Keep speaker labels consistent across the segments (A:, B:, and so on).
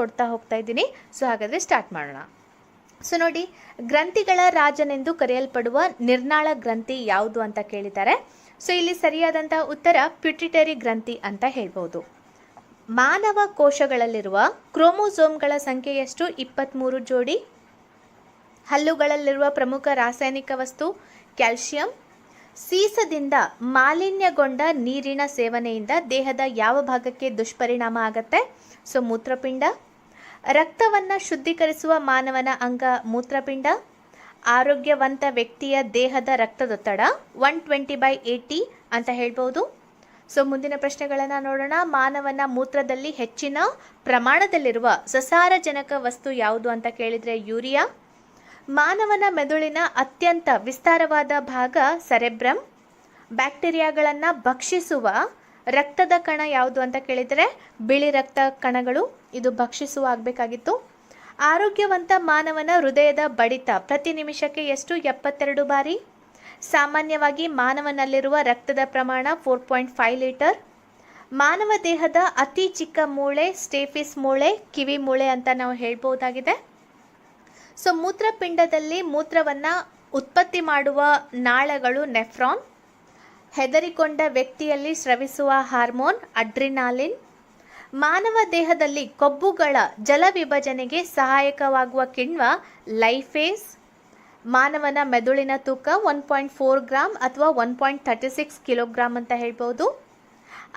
A: ಕೊಡ್ತಾ ಹೋಗ್ತಾ ಇದ್ದೀನಿ. ಸೊ ಹಾಗಾದರೆ ಸ್ಟಾರ್ಟ್ ಮಾಡೋಣ. ಸೊ ನೋಡಿ, ಗ್ರಂಥಿಗಳ ರಾಜನೆಂದು ಕರೆಯಲ್ಪಡುವ ನಿರ್ನಾಳ ಗ್ರಂಥಿ ಯಾವುದು ಅಂತ ಕೇಳಿದ್ದಾರೆ. ಸೊ ಇಲ್ಲಿ ಸರಿಯಾದಂಥ ಉತ್ತರ ಪಿಟ್ಯುಟರಿ ಗ್ರಂಥಿ ಅಂತ ಹೇಳ್ಬೋದು. ಮಾನವ ಕೋಶಗಳಲ್ಲಿರುವ ಕ್ರೋಮೋಸೋಮ್ಗಳ ಸಂಖ್ಯೆ ಎಷ್ಟು? 23 ಜೋಡಿ. ಹಲ್ಲುಗಳಲ್ಲಿರುವ ಪ್ರಮುಖ ರಾಸಾಯನಿಕ ವಸ್ತು ಕ್ಯಾಲ್ಸಿಯಂ. ಸೀಸದಿಂದ ಮಾಲಿನ್ಯಗೊಂಡ ನೀರಿನ ಸೇವನೆಯಿಂದ ದೇಹದ ಯಾವ ಭಾಗಕ್ಕೆ ದುಷ್ಪರಿಣಾಮ ಆಗತ್ತೆ? ಸೊ ಮೂತ್ರಪಿಂಡ. ರಕ್ತವನ್ನು ಶುದ್ಧೀಕರಿಸುವ ಮಾನವನ ಅಂಗ ಮೂತ್ರಪಿಂಡ. ಆರೋಗ್ಯವಂತ ವ್ಯಕ್ತಿಯ ದೇಹದ ರಕ್ತದೊತ್ತಡ 120/80 ಅಂತ ಹೇಳ್ಬೋದು. ಸೊ ಮುಂದಿನ ಪ್ರಶ್ನೆಗಳನ್ನು ನೋಡೋಣ. ಮಾನವನ ಮೂತ್ರದಲ್ಲಿ ಹೆಚ್ಚಿನ ಪ್ರಮಾಣದಲ್ಲಿರುವ ಸಸಾರಜನಕ ವಸ್ತು ಯಾವುದು ಅಂತ ಕೇಳಿದರೆ ಯೂರಿಯಾ. ಮಾನವನ ಮೆದುಳಿನ ಅತ್ಯಂತ ವಿಸ್ತಾರವಾದ ಭಾಗ ಸೆರೆಬ್ರಮ್. ಬ್ಯಾಕ್ಟೀರಿಯಾಗಳನ್ನು ಭಕ್ಷಿಸುವ ರಕ್ತದ ಕಣ ಯಾವುದು ಅಂತ ಕೇಳಿದರೆ ಬಿಳಿ ರಕ್ತ ಕಣಗಳು. ಇದು ಭಕ್ಷಿಸುವ ಆಗಬೇಕಾಗಿತ್ತು. ಆರೋಗ್ಯವಂತ ಮಾನವನ ಹೃದಯದ ಬಡಿತ ಪ್ರತಿ ನಿಮಿಷಕ್ಕೆ ಎಷ್ಟು? 72 ಬಾರಿ. ಸಾಮಾನ್ಯವಾಗಿ ಮಾನವನಲ್ಲಿರುವ ರಕ್ತದ ಪ್ರಮಾಣ 4.5 ಲೀಟರ್. ಮಾನವ ದೇಹದ ಅತಿ ಚಿಕ್ಕ ಮೂಳೆ ಸ್ಟೇಫಿಸ್ ಮೂಳೆ, ಕಿವಿ ಮೂಳೆ ಅಂತ ನಾವು ಹೇಳ್ಬೋದಾಗಿದೆ. ಸೊ ಮೂತ್ರಪಿಂಡದಲ್ಲಿ ಮೂತ್ರವನ್ನು ಉತ್ಪತ್ತಿ ಮಾಡುವ ನಾಳಗಳು ನೆಫ್ರಾನ್. ಹೆದರಿಕೊಂಡ ವ್ಯಕ್ತಿಯಲ್ಲಿ ಸ್ರವಿಸುವ ಹಾರ್ಮೋನ್ ಅಡ್ರಿನಾಲಿನ್. ಮಾನವ ದೇಹದಲ್ಲಿ ಕೊಬ್ಬುಗಳ ಜಲ ವಿಭಜನೆಗೆ ಸಹಾಯಕವಾಗುವ ಕಿಣ್ವ ಲೈಫೇಸ್. ಮಾನವನ ಮೆದುಳಿನ ತೂಕ 1.4 ಗ್ರಾಮ್ ಅಥವಾ 1.36 ಕಿಲೋಗ್ರಾಮ್ ಅಂತ ಹೇಳ್ಬೋದು.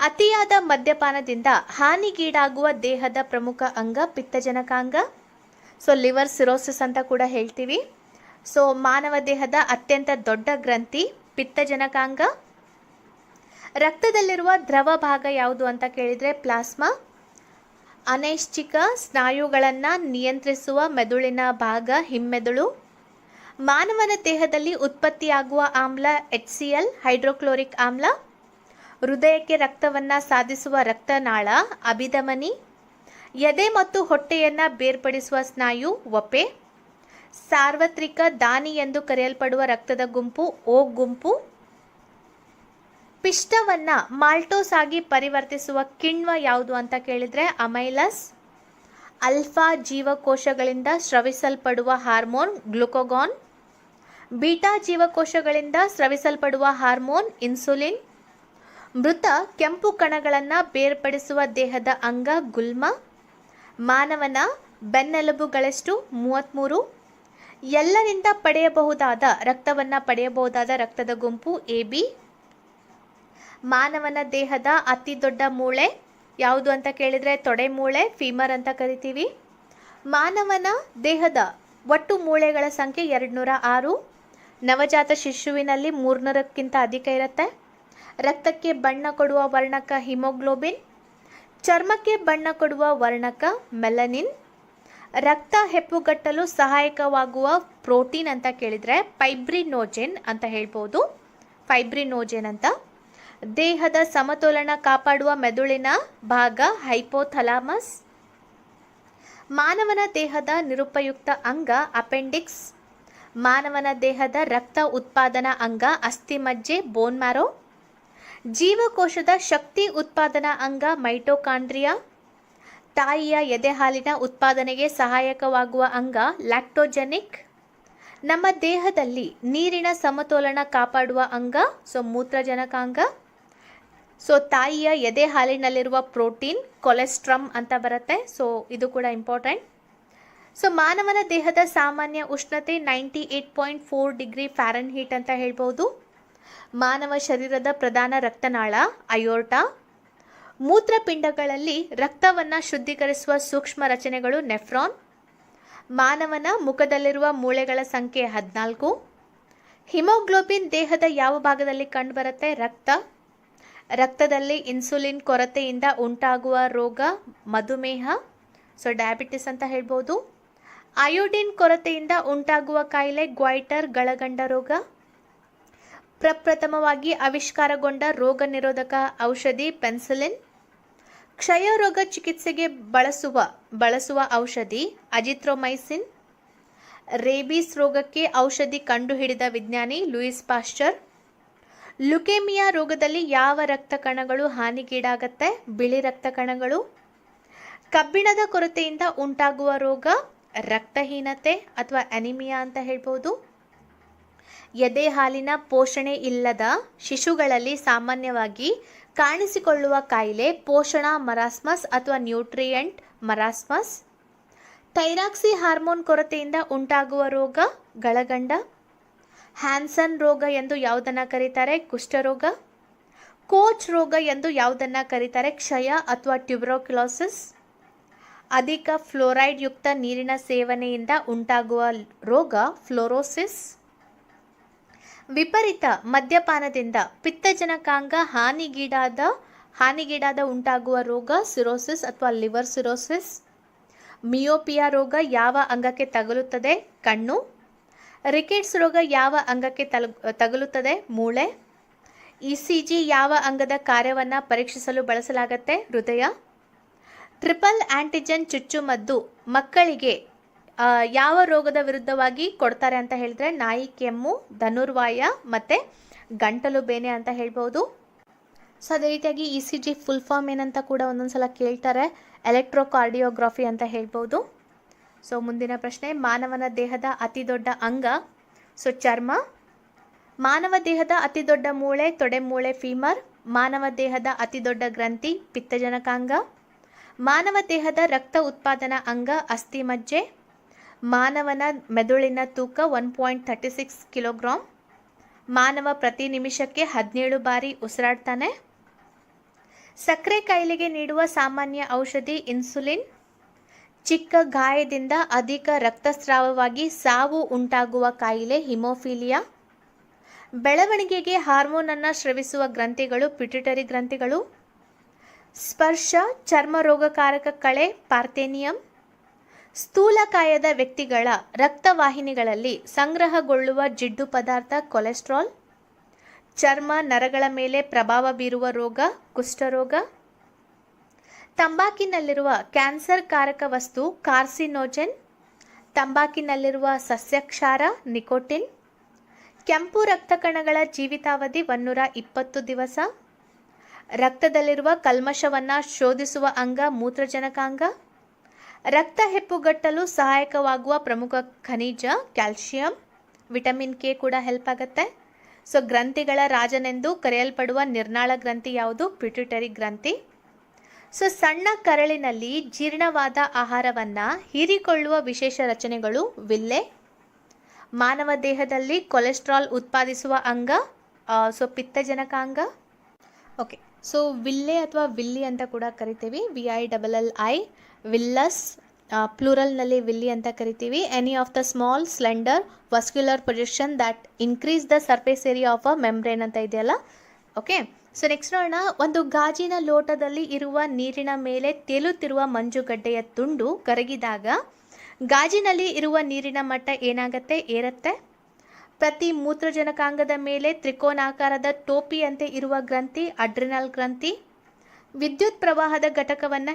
A: ಅತಿಯಾದ ಮದ್ಯಪಾನದಿಂದ ಹಾನಿಗೀಡಾಗುವ ದೇಹದ ಪ್ರಮುಖ ಅಂಗ ಪಿತ್ತಜನಕಾಂಗ. ಸೊ ಲಿವರ್ ಸಿರೋಸಿಸ್ ಅಂತ ಕೂಡ ಹೇಳ್ತೀವಿ. ಸೊ ಮಾನವ ದೇಹದ ಅತ್ಯಂತ ದೊಡ್ಡ ಗ್ರಂಥಿ ಪಿತ್ತಜನಕಾಂಗ. ರಕ್ತದಲ್ಲಿರುವ ದ್ರವ ಭಾಗ ಯಾವುದು ಅಂತ ಕೇಳಿದರೆ ಪ್ಲಾಸ್ಮಾ. ಅನೈಚ್ಛಿಕ ಸ್ನಾಯುಗಳನ್ನು ನಿಯಂತ್ರಿಸುವ ಮೆದುಳಿನ ಭಾಗ ಹಿಮ್ಮೆದುಳು. ಮಾನವನ ದೇಹದಲ್ಲಿ ಉತ್ಪತ್ತಿಯಾಗುವ ಆಮ್ಲ HCl ಹೈಡ್ರೋಕ್ಲೋರಿಕ್ ಆಮ್ಲ. ಹೃದಯಕ್ಕೆ ರಕ್ತವನ್ನು ಸಾಧಿಸುವ ರಕ್ತನಾಳ ಅಭಿಧಮನಿ. ಎದೆ ಮತ್ತು ಹೊಟ್ಟೆಯನ್ನು ಬೇರ್ಪಡಿಸುವ ಸ್ನಾಯು ವಪೆ. ಸಾರ್ವತ್ರಿಕ ದಾನಿ ಎಂದು ಕರೆಯಲ್ಪಡುವ ರಕ್ತದ ಗುಂಪು O ಗುಂಪು. ಪಿಷ್ಟವನ್ನು ಮಾಲ್ಟೋಸ್ ಆಗಿ ಪರಿವರ್ತಿಸುವ ಕಿಣ್ವ ಯಾವುದು ಅಂತ ಕೇಳಿದರೆ ಅಮೈಲಸ್. ಅಲ್ಫಾ ಜೀವಕೋಶಗಳಿಂದ ಸ್ರವಿಸಲ್ಪಡುವ ಹಾರ್ಮೋನ್ ಗ್ಲುಕೋಗಾನ್. ಬೀಟಾ ಜೀವಕೋಶಗಳಿಂದ ಸ್ರವಿಸಲ್ಪಡುವ ಹಾರ್ಮೋನ್ ಇನ್ಸುಲಿನ್. ಮೃತ ಕೆಂಪು ಕಣಗಳನ್ನು ಬೇರ್ಪಡಿಸುವ ದೇಹದ ಅಂಗ ಗುಲ್ಮ. ಮಾನವನ ಬೆನ್ನೆಲುಬುಗಳೆಷ್ಟು? 33. ಎಲ್ಲರಿಂದ ಪಡೆಯಬಹುದಾದ ರಕ್ತವನ್ನು ಪಡೆಯಬಹುದಾದ ರಕ್ತದ ಗುಂಪು AB. ಮಾನವನ ದೇಹದ ಅತಿ ದೊಡ್ಡ ಮೂಳೆ ಯಾವುದು ಅಂತ ಕೇಳಿದರೆ ತೊಡೆ ಮೂಳೆ ಫೀಮರ್ ಅಂತ ಕರಿತೀವಿ. ಮಾನವನ ದೇಹದ ಒಟ್ಟು ಮೂಳೆಗಳ ಸಂಖ್ಯೆ 206. ನವಜಾತ ಶಿಶುವಿನಲ್ಲಿ 300ಕ್ಕಿಂತ ಅಧಿಕ ಇರುತ್ತೆ. ರಕ್ತಕ್ಕೆ ಬಣ್ಣ ಕೊಡುವ ವರ್ಣಕ ಹಿಮೋಗ್ಲೋಬಿನ್. ಚರ್ಮಕ್ಕೆ ಬಣ್ಣ ಕೊಡುವ ವರ್ಣಕ ಮೆಲನಿನ್. ರಕ್ತ ಹೆಪ್ಪುಗಟ್ಟಲು ಸಹಾಯಕವಾಗುವ ಪ್ರೋಟೀನ್ ಅಂತ ಕೇಳಿದರೆ ಫೈಬ್ರಿನೋಜೆನ್ ಅಂತ ಹೇಳ್ಬೋದು. ಫೈಬ್ರಿನೋಜೆನ್ ಅಂತ. ದೇಹದ ಸಮತೋಲನ ಕಾಪಾಡುವ ಮೆದುಳಿನ ಭಾಗ ಹೈಪೋಥಲಾಮಸ್. ಮಾನವನ ದೇಹದ ನಿರುಪಯುಕ್ತ ಅಂಗ ಅಪೆಂಡಿಕ್ಸ್. ಮಾನವನ ದೇಹದ ರಕ್ತ ಉತ್ಪಾದನಾ ಅಂಗ ಅಸ್ಥಿಮಜ್ಜೆ ಬೋನ್ ಮ್ಯಾರೋ. ಜೀವಕೋಶದ ಶಕ್ತಿ ಉತ್ಪಾದನಾ ಅಂಗ ಮೈಟೋಕಾಂಡ್ರಿಯಾ. ತಾಯಿಯ ಎದೆ ಹಾಲಿನ ಉತ್ಪಾದನೆಗೆ ಸಹಾಯಕವಾಗುವ ಅಂಗ ಲ್ಯಾಕ್ಟೋಜೆನಿಕ್. ನಮ್ಮ ದೇಹದಲ್ಲಿ ನೀರಿನ ಸಮತೋಲನ ಕಾಪಾಡುವ ಅಂಗ ಮೂತ್ರಜನಕಾಂಗ. ಸೊ ತಾಯಿಯ ಎದೆ ಹಾಲಿನಲ್ಲಿರುವ ಪ್ರೋಟೀನ್ ಕೊಲೆಸ್ಟ್ರಮ್ ಅಂತ ಬರುತ್ತೆ. ಸೊ ಇದು ಕೂಡ ಇಂಪಾರ್ಟೆಂಟ್. ಸೊ ಮಾನವನ ದೇಹದ ಸಾಮಾನ್ಯ ಉಷ್ಣತೆ 98.4 ಡಿಗ್ರಿ ಫ್ಯಾರನ್ಹೀಟ್ ಅಂತ ಹೇಳ್ಬೋದು. ಮಾನವ ಶರೀರದ ಪ್ರಧಾನ ರಕ್ತನಾಳ ಅಯೋರ್ಟಾ. ಮೂತ್ರಪಿಂಡಗಳಲ್ಲಿ ರಕ್ತವನ್ನು ಶುದ್ಧೀಕರಿಸುವ ಸೂಕ್ಷ್ಮ ರಚನೆಗಳು ನೆಫ್ರಾನ್. ಮಾನವನ ಮುಖದಲ್ಲಿರುವ ಮೂಳೆಗಳ ಸಂಖ್ಯೆ 14. ಹಿಮೋಗ್ಲೋಬಿನ್ ದೇಹದ ಯಾವ ಭಾಗದಲ್ಲಿ ಕಂಡುಬರುತ್ತೆ? ರಕ್ತ. ರಕ್ತದಲ್ಲಿ ಇನ್ಸುಲಿನ್ ಕೊರತೆಯಿಂದ ಉಂಟಾಗುವ ರೋಗ ಮಧುಮೇಹ. ಸೊ ಡಯಾಬಿಟಿಸ್ ಅಂತ ಹೇಳ್ಬೋದು. ಅಯೋಡಿನ್ ಕೊರತೆಯಿಂದ ಉಂಟಾಗುವ ಕಾಯಿಲೆ ಗ್ವಾಯ್ಟರ್ ಗಳಗಂಡ ರೋಗ. ಪ್ರಪ್ರಥಮವಾಗಿ ಆವಿಷ್ಕಾರಗೊಂಡ ರೋಗ ನಿರೋಧಕ ಔಷಧಿ ಪೆನ್ಸಿಲಿನ್. ಕ್ಷಯ ರೋಗ ಚಿಕಿತ್ಸೆಗೆ ಬಳಸುವ ಔಷಧಿ ಅಜಿಥ್ರೊಮೈಸಿನ್. ರೇಬೀಸ್ ರೋಗಕ್ಕೆ ಔಷಧಿ ಕಂಡುಹಿಡಿದ ವಿಜ್ಞಾನಿ ಲೂಯಿಸ್ ಪಾಶ್ಚರ್. ಲುಕೇಮಿಯಾ ರೋಗದಲ್ಲಿ ಯಾವ ರಕ್ತ ಕಣಗಳು ಹಾನಿಗೀಡಾಗತ್ತೆ? ಬಿಳಿ ರಕ್ತ ಕಣಗಳು. ಕಬ್ಬಿಣದ ಕೊರತೆಯಿಂದ ಉಂಟಾಗುವ ರೋಗ ರಕ್ತಹೀನತೆ ಅಥವಾ ಅನಿಮಿಯಾ ಅಂತ ಹೇಳ್ಬೋದು. ಎದೆ ಹಾಲಿನ ಪೋಷಣೆ ಇಲ್ಲದ ಶಿಶುಗಳಲ್ಲಿ ಸಾಮಾನ್ಯವಾಗಿ ಕಾಣಿಸಿಕೊಳ್ಳುವ ಕಾಯಿಲೆ ಪೋಷಣಾ ಮರಾಸ್ಮಸ್ ಅಥವಾ ನ್ಯೂಟ್ರಿಯೆಂಟ್ ಮರಾಸ್ಮಸ್. ಥೈರಾಕ್ಸಿ ಹಾರ್ಮೋನ್ ಕೊರತೆಯಿಂದ ಉಂಟಾಗುವ ರೋಗ ಗಳಗಂಡ. ಹ್ಯಾನ್ಸನ್ ರೋಗ ಎಂದು ಯಾವುದನ್ನು ಕರೀತಾರೆ? ಕುಷ್ಠರೋಗ. ಕೋಚ್ ರೋಗ ಎಂದು ಯಾವುದನ್ನು ಕರೀತಾರೆ? ಕ್ಷಯ ಅಥವಾ ಟ್ಯೂಬರೋಕ್ಯುಲೋಸಿಸ್. ಅಧಿಕ ಫ್ಲೋರೈಡ್ ಯುಕ್ತ ನೀರಿನ ಸೇವನೆಯಿಂದ ಉಂಟಾಗುವ ರೋಗ ಫ್ಲೋರೋಸಿಸ್. ವಿಪರೀತ ಮದ್ಯಪಾನದಿಂದ ಪಿತ್ತಜನಕಾಂಗ ಹಾನಿಗೀಡಾದ ಉಂಟಾಗುವ ರೋಗ ಸಿರೋಸಿಸ್ ಅಥವಾ ಲಿವರ್ ಸಿರೋಸಿಸ್. ಮಿಯೋಪಿಯಾ ರೋಗ ಯಾವ ಅಂಗಕ್ಕೆ ತಗುಲುತ್ತದೆ? ಕಣ್ಣು. ರಿಕೆಟ್ಸ್ ರೋಗ ಯಾವ ಅಂಗಕ್ಕೆ ತಗುಲುತ್ತದೆ? ಮೂಳೆ. ಇಸಿಜಿ ಯಾವ ಅಂಗದ ಕಾರ್ಯವನ್ನು ಪರೀಕ್ಷಿಸಲು ಬಳಸಲಾಗುತ್ತೆ? ಹೃದಯ. ಟ್ರಿಪಲ್ ಆಂಟಿಜೆನ್ ಚುಚ್ಚುಮದ್ದು ಮಕ್ಕಳಿಗೆ ಯಾವ ರೋಗದ ವಿರುದ್ಧವಾಗಿ ಕೊಡ್ತಾರೆ ಅಂತ ಹೇಳಿದ್ರೆ ನಾಯಿ ಕೆಮ್ಮು, ಧನುರ್ವಾಯ ಮತ್ತು ಗಂಟಲು ಬೇನೆ ಅಂತ ಹೇಳ್ಬೋದು. ಸೊ ಅದೇ ರೀತಿಯಾಗಿ E C G full form ಏನಂತ ಕೂಡ ಒಂದೊಂದ್ಸಲ ಕೇಳ್ತಾರೆ. ಎಲೆಕ್ಟ್ರೋಕಾರ್ಡಿಯೋಗ್ರಫಿ ಅಂತ ಹೇಳ್ಬೋದು. ಸೊ ಮುಂದಿನ ಪ್ರಶ್ನೆ, ಮಾನವನ ದೇಹದ ಅತಿ ದೊಡ್ಡ ಅಂಗ. ಸೊ ಚರ್ಮ. ಮಾನವ ದೇಹದ ಅತಿ ದೊಡ್ಡ ಮೂಳೆ ತೊಡೆ ಮೂಳೆ ಫೀಮರ್. ಮಾನವ ದೇಹದ ಅತಿ ದೊಡ್ಡ ಗ್ರಂಥಿ ಪಿತ್ತಜನಕಾಂಗ. ಮಾನವ ದೇಹದ ರಕ್ತ ಉತ್ಪಾದನಾ ಅಂಗ ಅಸ್ಥಿಮಜ್ಜೆ. ಮಾನವನ ಮೆದುಳಿನ ತೂಕ 1.36 ಕಿಲೋಗ್ರಾಂ. ಮಾನವ ಪ್ರತಿ ನಿಮಿಷಕ್ಕೆ 17 ಬಾರಿ ಉಸಿರಾಡ್ತಾನೆ. ಸಕ್ಕರೆ ಕಾಯಿಲೆಗೆ ನೀಡುವ ಸಾಮಾನ್ಯ ಔಷಧಿ ಇನ್ಸುಲಿನ್. ಚಿಕ್ಕ ಗಾಯದಿಂದ ಅಧಿಕ ರಕ್ತಸ್ರಾವವಾಗಿ ಸಾವು ಉಂಟಾಗುವ ಕಾಯಿಲೆ ಹಿಮೋಫಿಲಿಯಾ. ಬೆಳವಣಿಗೆಗೆ ಹಾರ್ಮೋನನ್ನು ಸ್ರವಿಸುವ ಗ್ರಂಥಿಗಳು ಪಿಟ್ಯುಟರಿ ಗ್ರಂಥಿಗಳು. ಸ್ಪರ್ಶ ಚರ್ಮ ರೋಗಕಾರಕ ಕಳೆ ಪಾರ್ಥೇನಿಯಂ. ಸ್ಥೂಲಕಾಯದ ವ್ಯಕ್ತಿಗಳ ರಕ್ತವಾಹಿನಿಗಳಲ್ಲಿ ಸಂಗ್ರಹಗೊಳ್ಳುವ ಜಿಡ್ಡು ಪದಾರ್ಥ ಕೊಲೆಸ್ಟ್ರಾಲ್. ಚರ್ಮ ನರಗಳ ಮೇಲೆ ಪ್ರಭಾವ ಬೀರುವ ರೋಗ ಕುಷ್ಠರೋಗ. ತಂಬಾಕಿನಲ್ಲಿರುವ ಕ್ಯಾನ್ಸರ್ ಕಾರಕ ವಸ್ತು ಕಾರ್ಸಿನೋಜೆನ್. ತಂಬಾಕಿನಲ್ಲಿರುವ ಸಸ್ಯಕ್ಷಾರ ನಿಕೋಟಿನ್. ಕೆಂಪು ರಕ್ತ ಕಣಗಳ ಜೀವಿತಾವಧಿ 120 ದಿವಸ. ರಕ್ತದಲ್ಲಿರುವ ಕಲ್ಮಶವನ್ನು ಶೋಧಿಸುವ ಅಂಗ ಮೂತ್ರಜನಕಾಂಗ. ರಕ್ತ ಹೆಪ್ಪುಗಟ್ಟಲು ಸಹಾಯಕವಾಗುವ ಪ್ರಮುಖ ಖನಿಜ ಕ್ಯಾಲ್ಶಿಯಂ. ವಿಟಮಿನ್ ಕೆ ಕೂಡ ಹೆಲ್ಪ್ ಆಗುತ್ತೆ. ಸೊ ಗ್ರಂಥಿಗಳ ರಾಜನೆಂದು ಕರೆಯಲ್ಪಡುವ ನಿರ್ನಾಳ ಗ್ರಂಥಿ ಯಾವುದು? ಪಿಟ್ಯುಟರಿ ಗ್ರಂಥಿ. ಸೊ ಸಣ್ಣ ಕರಳಿನಲ್ಲಿ ಜೀರ್ಣವಾದ ಆಹಾರವನ್ನು ಹೀರಿಕೊಳ್ಳುವ ವಿಶೇಷ ರಚನೆಗಳು ವಿಲ್ಲೆ. ಮಾನವ ದೇಹದಲ್ಲಿ ಕೊಲೆಸ್ಟ್ರಾಲ್ ಉತ್ಪಾದಿಸುವ ಅಂಗ ಪಿತ್ತಜನಕಾಂಗ. ಓಕೆ, ಸೊ ವಿಲ್ಲೆ ಅಥವಾ ವಿಲ್ಲಿ ಅಂತ ಕೂಡ ಕರಿತೀವಿ. VILLI villus. ಪ್ಲೂರಲ್ನಲ್ಲಿ ವಿಲ್ಲಿ ಅಂತ ಕರಿತೀವಿ. Any of the small slender vascular projection that increase the surface area of a membrane ಅಂತ ಇದೆಯಲ್ಲ. ಓಕೆ, ಸೊ ನೆಕ್ಸ್ಟ್ ನೋಡೋಣ. ಒಂದು ಗಾಜಿನ ಲೋಟದಲ್ಲಿ ಇರುವ ನೀರಿನ ಮೇಲೆ ತೇಲುತ್ತಿರುವ ಮಂಜುಗಡ್ಡೆಯ ತುಂಡು ಕರಗಿದಾಗ ಗಾಜಿನಲ್ಲಿ ಇರುವ ನೀರಿನ ಮಟ್ಟ ಏನಾಗುತ್ತೆ? ಏರುತ್ತೆ. ಪ್ರತಿ ಮೂತ್ರಜನಕಾಂಗದ ಮೇಲೆ ತ್ರಿಕೋನಾಕಾರದ ಟೋಪಿಯಂತೆ ಇರುವ ಗ್ರಂಥಿ ಅಡ್ರಿನಲ್ ಗ್ರಂಥಿ. ವಿದ್ಯುತ್ ಪ್ರವಾಹದ ಘಟಕವನ್ನು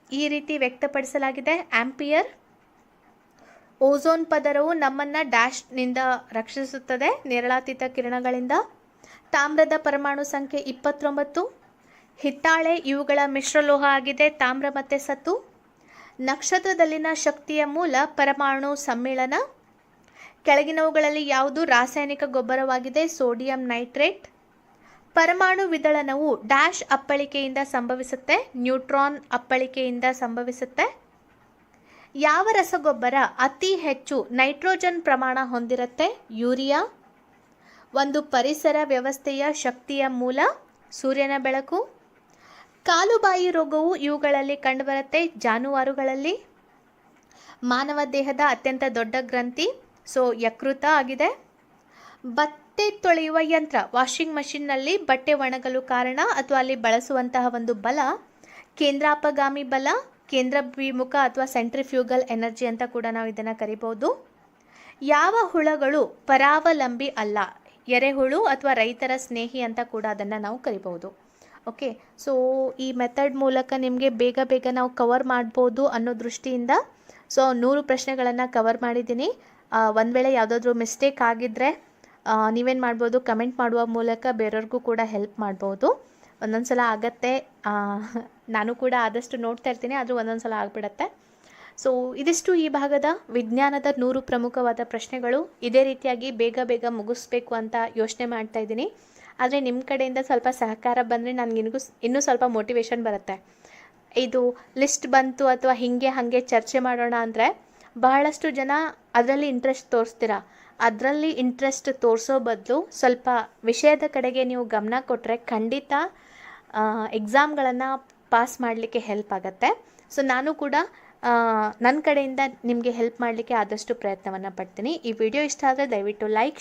A: ಈ ರೀತಿ ವ್ಯಕ್ತಪಡಿಸಲಾಗಿದೆ ಆಂಪಿಯರ್. ಓಝೋನ್ ಪದರವು ನಮ್ಮನ್ನು ಡ್ಯಾಶ್ನಿಂದ ರಕ್ಷಿಸುತ್ತದೆ ನೇರಳಾತೀತ ಕಿರಣಗಳಿಂದ. ತಾಮ್ರದ ಪರಮಾಣು ಸಂಖ್ಯೆ 29. ಹಿತ್ತಾಳೆ ಇವುಗಳ ಮಿಶ್ರಲೋಹ ಆಗಿದೆ ತಾಮ್ರ ಮತ್ತು ಸತು. ನಕ್ಷತ್ರದಲ್ಲಿನ ಶಕ್ತಿಯ ಮೂಲ ಪರಮಾಣು ಸಮ್ಮಿಳನ. ಕೆಳಗಿನವುಗಳಲ್ಲಿ ಯಾವುದು ರಾಸಾಯನಿಕ ಗೊಬ್ಬರವಾಗಿದೆ? Sodium nitrate. ಪರಮಾಣು ವಿದಳನವು ಡ್ಯಾಶ್ ಅಪ್ಪಳಿಕೆಯಿಂದ ಸಂಭವಿಸುತ್ತೆ? ನ್ಯೂಟ್ರಾನ್ ಅಪ್ಪಳಿಕೆಯಿಂದ ಸಂಭವಿಸುತ್ತೆ. ಯಾವ ರಸಗೊಬ್ಬರ ಅತಿ ಹೆಚ್ಚು ನೈಟ್ರೋಜನ್ ಪ್ರಮಾಣ ಹೊಂದಿರುತ್ತೆ? ಯೂರಿಯಾ. ಒಂದು ಪರಿಸರ ವ್ಯವಸ್ಥೆಯ ಶಕ್ತಿಯ ಮೂಲ ಸೂರ್ಯನ ಬೆಳಕು. ಕಾಲುಬಾಯಿ ರೋಗವು ಇವುಗಳಲ್ಲಿ ಕಂಡುಬರುತ್ತೆ ಜಾನುವಾರುಗಳಲ್ಲಿ. ಮಾನವ ದೇಹದ ಅತ್ಯಂತ ದೊಡ್ಡ ಗ್ರಂಥಿ ಯಕೃತ ಆಗಿದೆ. ಬಟ್ಟೆ ತೊಳೆಯುವ ಯಂತ್ರ ವಾಷಿಂಗ್ ಮಷಿನ್ನಲ್ಲಿ ಬಟ್ಟೆ ಒಣಗಲು ಕಾರಣ ಅಥವಾ ಅಲ್ಲಿ ಬಳಸುವಂತಹ ಒಂದು ಬಲ ಕೇಂದ್ರಾಪಗಾಮಿ ಬಲ, ಕೇಂದ್ರಭಿಮುಖ ಅಥವಾ ಸೆಂಟ್ರಿಫ್ಯೂಗಲ್ ಎನರ್ಜಿ ಅಂತ ಕೂಡ ನಾವು ಇದನ್ನು ಕರಿಬಹುದು. ಯಾವ ಹುಳಗಳು ಪರಾವಲಂಬಿ ಅಲ್ಲ? ಎರೆಹುಳು ಅಥವಾ ರೈತರ ಸ್ನೇಹಿ ಅಂತ ಕೂಡ ಅದನ್ನು ನಾವು ಕರಿಬಹುದು. ಓಕೆ, ಸೊ ಈ ಮೆಥಡ್ ಮೂಲಕ ನಿಮಗೆ ಬೇಗ ನಾವು ಕವರ್ ಮಾಡ್ಬೋದು ಅನ್ನೋ ದೃಷ್ಟಿಯಿಂದ 100 ಪ್ರಶ್ನೆಗಳನ್ನು ಕವರ್ ಮಾಡಿದ್ದೀನಿ. ಒಂದು ವೇಳೆ ಯಾವುದಾದ್ರೂ ಮಿಸ್ಟೇಕ್ ಆಗಿದ್ದರೆ ನೀವೇನು ಮಾಡ್ಬೋದು? ಕಮೆಂಟ್ ಮಾಡುವ ಮೂಲಕ ಬೇರೆಯವ್ರಿಗೂ ಕೂಡ ಹೆಲ್ಪ್ ಮಾಡ್ಬೋದು. ಒಂದೊಂದು ಸಲ ಆಗತ್ತೆ, ನಾನು ಕೂಡ ಆದಷ್ಟು ನೋಡ್ತಾ ಇರ್ತೀನಿ, ಆದರೂ ಒಂದೊಂದು ಸಲ ಆಗಿಬಿಡತ್ತೆ. ಸೊ ಇದಿಷ್ಟು ಈ ಭಾಗದ ವಿಜ್ಞಾನದ 100 ಪ್ರಮುಖವಾದ ಪ್ರಶ್ನೆಗಳು. ಇದೇ ರೀತಿಯಾಗಿ ಬೇಗ ಬೇಗ ಮುಗಿಸ್ಬೇಕು ಅಂತ ಯೋಚನೆ ಮಾಡ್ತಾ ಇದ್ದೀನಿ. ಆದರೆ ನಿಮ್ಮ ಕಡೆಯಿಂದ ಸ್ವಲ್ಪ ಸಹಕಾರ ಬಂದರೆ ನನಗೆ ಇನ್ನೂ ಸ್ವಲ್ಪ ಮೋಟಿವೇಶನ್ ಬರುತ್ತೆ. ಇದು ಲಿಸ್ಟ್ ಬಂತು ಅಥವಾ ಹಾಗೆ ಚರ್ಚೆ ಮಾಡೋಣ ಅಂದರೆ ಬಹಳಷ್ಟು ಜನ ಅದರಲ್ಲಿ ಇಂಟ್ರೆಸ್ಟ್ ತೋರಿಸ್ತೀರಾ. ಅದರಲ್ಲಿ ಇಂಟ್ರೆಸ್ಟ್ ತೋರಿಸೋ ಬದಲು ಸ್ವಲ್ಪ ವಿಷಯದ ಕಡೆಗೆ ನೀವು ಗಮನ ಕೊಟ್ಟರೆ ಖಂಡಿತ ಎಕ್ಸಾಮ್ಗಳನ್ನು ಪಾಸ್ ಮಾಡಲಿಕ್ಕೆ ಹೆಲ್ಪ್ ಆಗುತ್ತೆ. ಸೊ ನಾನು ಕೂಡ ನನ್ನ ಕಡೆಯಿಂದ ನಿಮಗೆ ಹೆಲ್ಪ್ ಮಾಡಲಿಕ್ಕೆ ಆದಷ್ಟು ಪ್ರಯತ್ನವನ್ನು ಪಡ್ತೀನಿ. ಈ ವಿಡಿಯೋ ಇಷ್ಟ ಆದರೆ ದಯವಿಟ್ಟು ಲೈಕ್